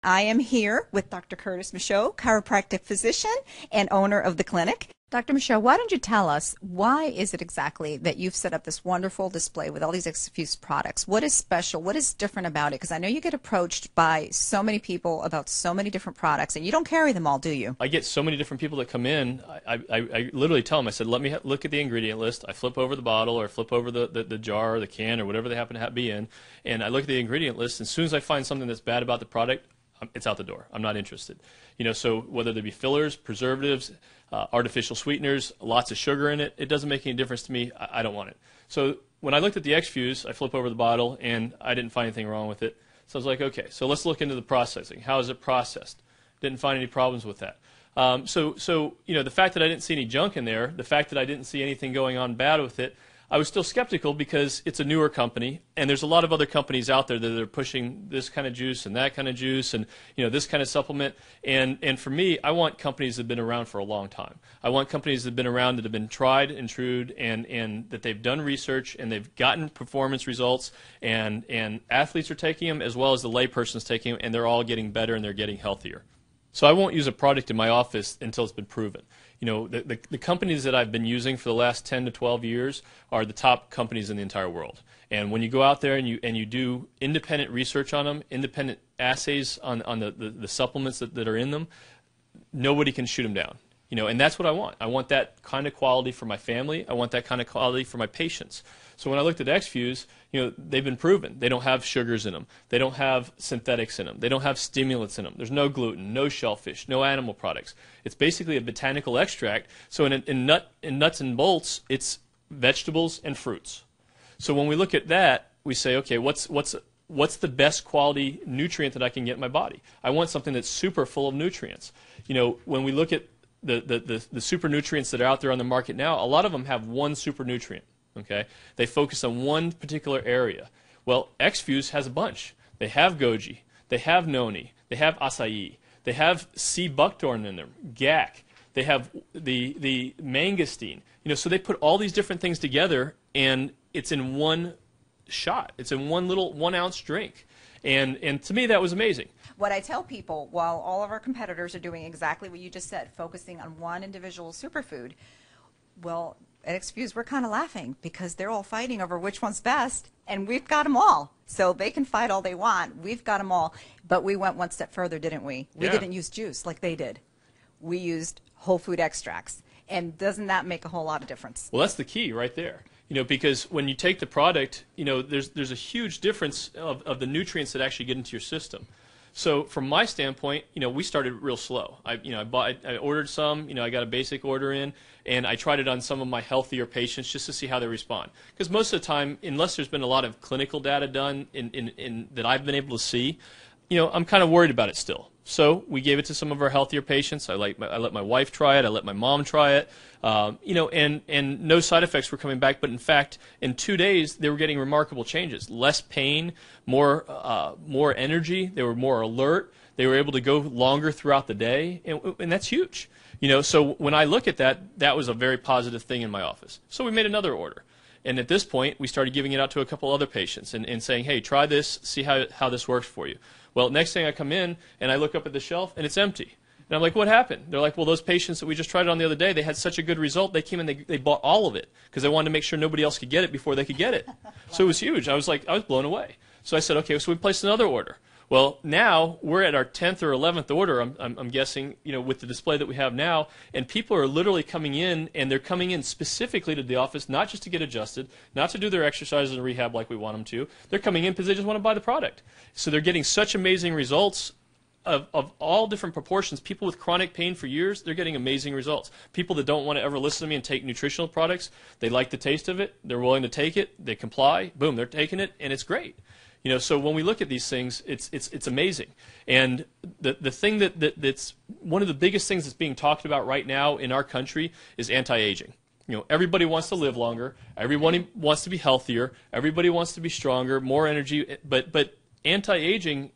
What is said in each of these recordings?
I am here with Dr. Curtis Michaud, chiropractic physician and owner of the clinic. Dr. Michaud, why don't you tell us, why is it exactly that you've set up this wonderful display with all these eXfuze products? What is special? What is different about it? Because I know you get approached by so many people about so many different products, and you don't carry them all, do you? I get so many different people that come in. I literally tell them, I said, let me look at the ingredient list. I flip over the bottle or flip over the jar or the can or whatever they happen to be in, and I look at the ingredient list. And as soon as I find something that's bad about the product, it's out the door. I'm not interested. So whether they be fillers, preservatives, artificial sweeteners, lots of sugar in it, it doesn't make any difference to me. I don't want it. So when I looked at the eXfuze, I flip over the bottle, and I didn't find anything wrong with it. So I was like, okay, so let's look into the processing. How is it processed? Didn't find any problems with that. So the fact that I didn't see any junk in there, the fact that I didn't see anything going on bad with it, I was still skeptical because it's a newer company, and there's a lot of other companies out there that are pushing this kind of juice and that kind of juice and this kind of supplement. And for me, I want companies that have been around for a long time. I want companies that have been around that have been tried and true, and that they've done research and they've gotten performance results, and athletes are taking them as well as the layperson's taking them, and they're all getting better and they're getting healthier. So I won't use a product in my office until it's been proven. The companies that I've been using for the last 10 to 12 years are the top companies in the entire world. And when you go out there and you do independent research on them, independent assays on the supplements that are in them, nobody can shoot them down. And that's what I want. I want that kind of quality for my family. I want that kind of quality for my patients. So when I looked at eXfuze, they've been proven. They don't have sugars in them. They don't have synthetics in them. They don't have stimulants in them. There's no gluten, no shellfish, no animal products. It's basically a botanical extract. So in nuts and bolts, it's vegetables and fruits. So when we look at that, we say, okay, what's the best quality nutrient that I can get in my body? I want something that's super full of nutrients. When we look at the super nutrients that are out there on the market now, a lot of them have one super nutrient. Okay, they focus on one particular area. Well, eXfuze has a bunch. They have goji, they have noni, they have acai, they have sea buckthorn in them, GAC, they have the mangosteen. So they put all these different things together, and it's in one shot. It's in one little 1 ounce drink. And to me, that was amazing. What I tell people, while all of our competitors are doing exactly what you just said, focusing on one individual superfood, well, at eXfuze, we're kind of laughing because they're all fighting over which one's best, and we've got them all. So they can fight all they want. We've got them all. But we went one step further, didn't we? We didn't use juice like they did. We used whole food extracts. And doesn't that make a whole lot of difference? Well, that's the key right there. Because when you take the product, there's a huge difference of the nutrients that actually get into your system. So from my standpoint, we started real slow. I ordered some, I got a basic order in, and I tried it on some of my healthier patients just to see how they respond. Because most of the time, unless there's been a lot of clinical data done in that I've been able to see, I'm kind of worried about it still. So we gave it to some of our healthier patients. I let my wife try it. I let my mom try it. And no side effects were coming back. But in fact, in 2 days, they were getting remarkable changes. Less pain, more energy. They were more alert. They were able to go longer throughout the day, and that's huge. So when I look at that, that was a very positive thing in my office. So we made another order. And at this point, we started giving it out to a couple other patients and saying, hey, try this, see how this works for you. Well, next thing I come in, and I look up at the shelf, and it's empty. And I'm like, what happened? They're like, well, those patients that we just tried it on the other day, they had such a good result, they came in, they bought all of it because they wanted to make sure nobody else could get it before they could get it. So it was huge. I was blown away. So I said, okay, so we placed another order. Well, now we're at our 10th or 11th order, I'm guessing, with the display that we have now, and people are literally coming in, and they're coming in specifically to the office, not just to get adjusted, not to do their exercises and rehab like we want them to. They're coming in because they just want to buy the product. So they're getting such amazing results of all different proportions. People with chronic pain for years, they're getting amazing results. People that don't want to ever listen to me and take nutritional products, they like the taste of it, they're willing to take it, they comply, boom, they're taking it, and it's great. So when we look at these things, it's amazing. And the thing that's one of the biggest things that's being talked about right now in our country is anti-aging. Everybody wants to live longer. Everybody wants to be healthier. Everybody wants to be stronger, more energy. But anti-aging,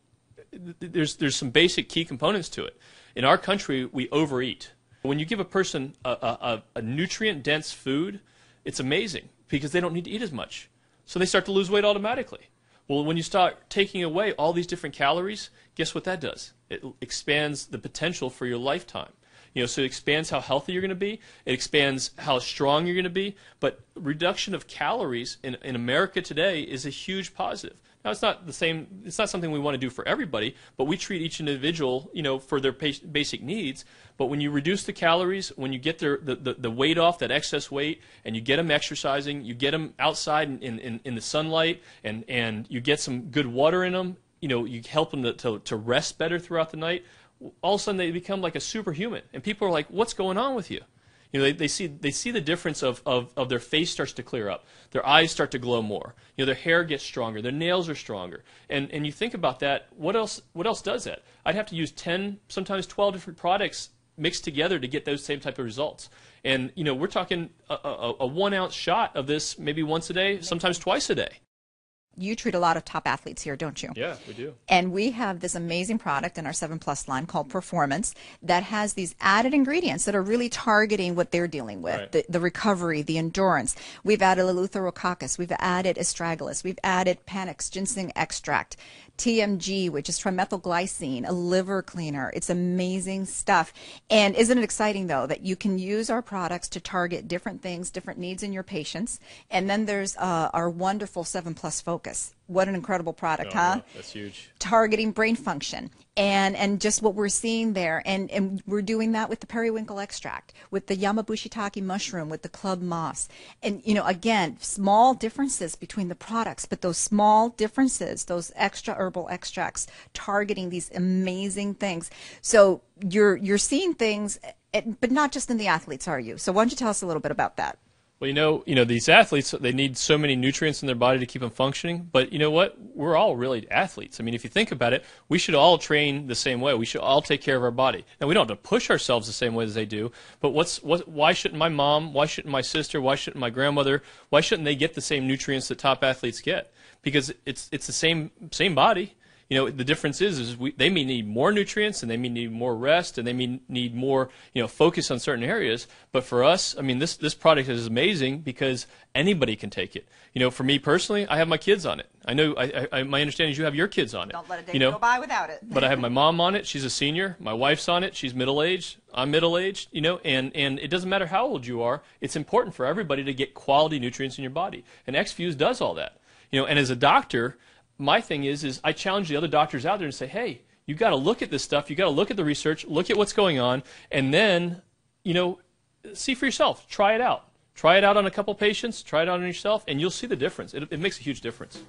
there's some basic key components to it. In our country, we overeat. When you give a person a nutrient-dense food, it's amazing because they don't need to eat as much. So they start to lose weight automatically. Well, when you start taking away all these different calories, guess what that does? It expands the potential for your lifetime. So it expands how healthy you're going to be. It expands how strong you're going to be. But reduction of calories in America today is a huge positive. Now, it's not the same. It's not something we want to do for everybody, but we treat each individual, for their basic needs. But when you reduce the calories, when you get the weight off, that excess weight, and you get them exercising, you get them outside in the sunlight, and you get some good water in them, you help them to rest better throughout the night. All of a sudden they become like a superhuman, and people are like, "What's going on with you?" They see the difference of their face starts to clear up, their eyes start to glow more, their hair gets stronger, their nails are stronger, and you think about that. What else does that? I'd have to use 10, sometimes 12 different products mixed together to get those same type of results. And we're talking a 1 ounce shot of this maybe once a day, sometimes twice a day. You treat a lot of top athletes here, don't you? Yeah, we do. And we have this amazing product in our 7+ line called Performance that has these added ingredients that are really targeting what they're dealing with, right. the recovery, the endurance. We've added Eleutherococcus. We've added astragalus. We've added Panax ginseng extract, TMG, which is trimethylglycine, a liver cleaner. It's amazing stuff. And isn't it exciting, though, that you can use our products to target different things, different needs in your patients. And then there's our wonderful 7+ Focus. What an incredible product, huh? No, that's huge. Targeting brain function and just what we're seeing there. And we're doing that with the periwinkle extract, with the Yamabushitake mushroom, with the club moss. And, again, small differences between the products, but those small differences, those extra herbal extracts targeting these amazing things. So you're seeing things, but not just in the athletes, are you? So why don't you tell us a little bit about that? Well, these athletes, they need so many nutrients in their body to keep them functioning. But you know what? We're all really athletes. I mean, if you think about it, we should all train the same way. We should all take care of our body. Now, we don't have to push ourselves the same way as they do. But why shouldn't my mom? Why shouldn't my sister? Why shouldn't my grandmother? Why shouldn't they get the same nutrients that top athletes get? Because it's the same body. The difference is they may need more nutrients, and they may need more rest, and they may need more, focus on certain areas. But for us, I mean, this product is amazing because anybody can take it. For me personally, I have my kids on it. I know, my understanding is you have your kids on it. Don't let a day go by without it. But I have my mom on it. She's a senior. My wife's on it. She's middle-aged. I'm middle-aged. And it doesn't matter how old you are. It's important for everybody to get quality nutrients in your body. And eXfuze does all that. And as a doctor, my thing is I challenge the other doctors out there and say, hey, you got to look at this stuff. You got to look at the research, look at what's going on, and then, see for yourself. Try it out. Try it out on a couple patients. Try it out on yourself, and you'll see the difference. It makes a huge difference.